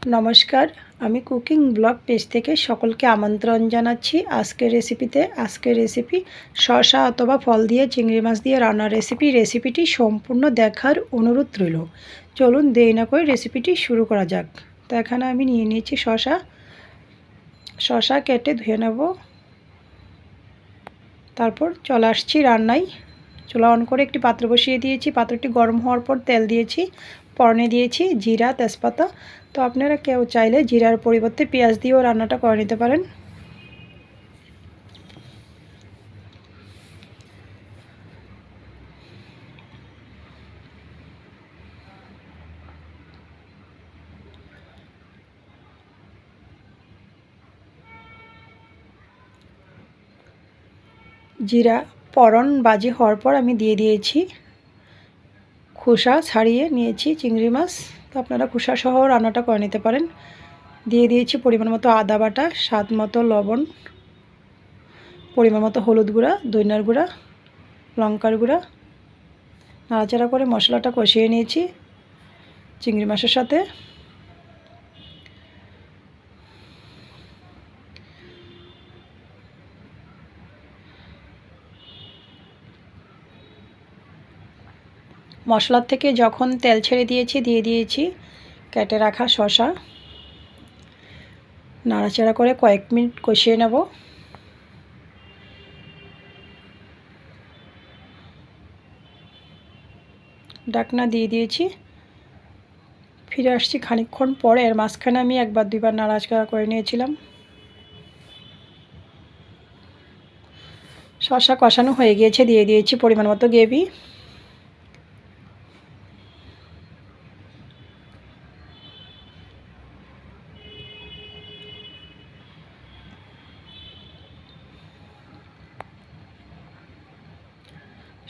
নমস্কার, আমি cooking blog page থেকে সকলকে আমন্ত্রণ জানাচ্ছি আজকের রেসিপিতে। আজকের রেসিপি শসা অথবা ফল দিয়ে চিংড়ি মাছ দিয়ে রান্নার রেসিপিটি সম্পূর্ণ দেখার অনুরোধ রইল। চলুন দেরি না করে রেসিপিটি শুরু করা যাক। তো এখানে আমি নিয়ে নিয়েছি শসা কেটে ধুয়ে নেব। তারপর চলে আসছি রান্নায়। চুলা অন করে একটি পাত্র বসিয়ে দিয়েছি। পাত্রটি গরম হওয়ার পর তেল দিয়েছি, ফোড়নে দিয়েছি জিরা তেজপাতা। তো আপনারা কেউ চাইলে জিরার পরিবর্তে পেঁয়াজ দিয়েও রান্নাটা করে নিতে পারেন। জিরা ফোড়ন বাজি হওয়ার পর আমি দিয়ে দিয়েছি খোসা ছাড়িয়ে নিয়েছি চিংড়ি মাছ। তো আপনারা খোসা সহ রান্নাটা করে নিতে পারেন। দিয়ে দিয়েছি পরিমাণ মতো আদা বাটা, স্বাদ মতো লবণ, পরিমাণ মতো হলুদ গুঁড়া, ধনিয়ার গুঁড়া, লঙ্কার গুঁড়া। নাড়াচাড়া করে মশলাটা কষিয়ে নিয়েছি চিংড়ি মাছের সাথে। মশলার থেকে যখন তেল ছেড়ে দিয়েছি দিয়ে দিয়েছি কেটে রাখা শসা। নাড়াচাড়া করে কয়েক মিনিট কষিয়ে নেব। ঢাকনা দিয়ে দিয়েছি। ফিরে আসছি খানিকক্ষণ পরে। এর মাঝখানে আমি একবার দুইবার নাড়াচাড়া করে নিয়েছিলাম। শসা কষানো হয়ে গিয়েছে, দিয়ে দিয়েছি পরিমাণ মতো গ্রেভি।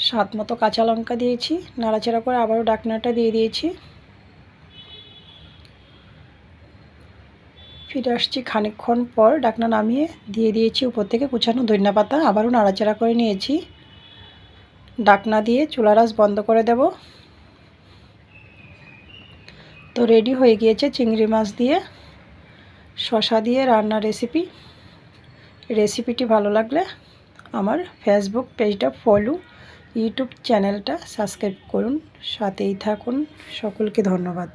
স্বাদ মতো কাঁচা লঙ্কা দিয়েছি। নাড়াচাড়া করে আবারও ঢাকনাটা দিয়ে দিয়েছি। ফিরে আসছি খানিকক্ষণ পর। ঢাকনা নামিয়ে দিয়ে দিয়েছি উপর থেকে কুচানো ধনিয়া পাতা। আবারও নাড়াচাড়া করে নিয়েছি। ঢাকনা দিয়ে চুলার আঁচ বন্ধ করে দেব। তো রেডি হয়ে গিয়েছে চিংড়ি মাছ দিয়ে শসা দিয়ে রান্নার রেসিপিটি ভালো লাগলে আমার ফেসবুক পেজটা ফলো, ইউটিউব চ্যানেলটা সাবস্ক্রাইব করুন, সাথেই থাকুন। সকলকে ধন্যবাদ।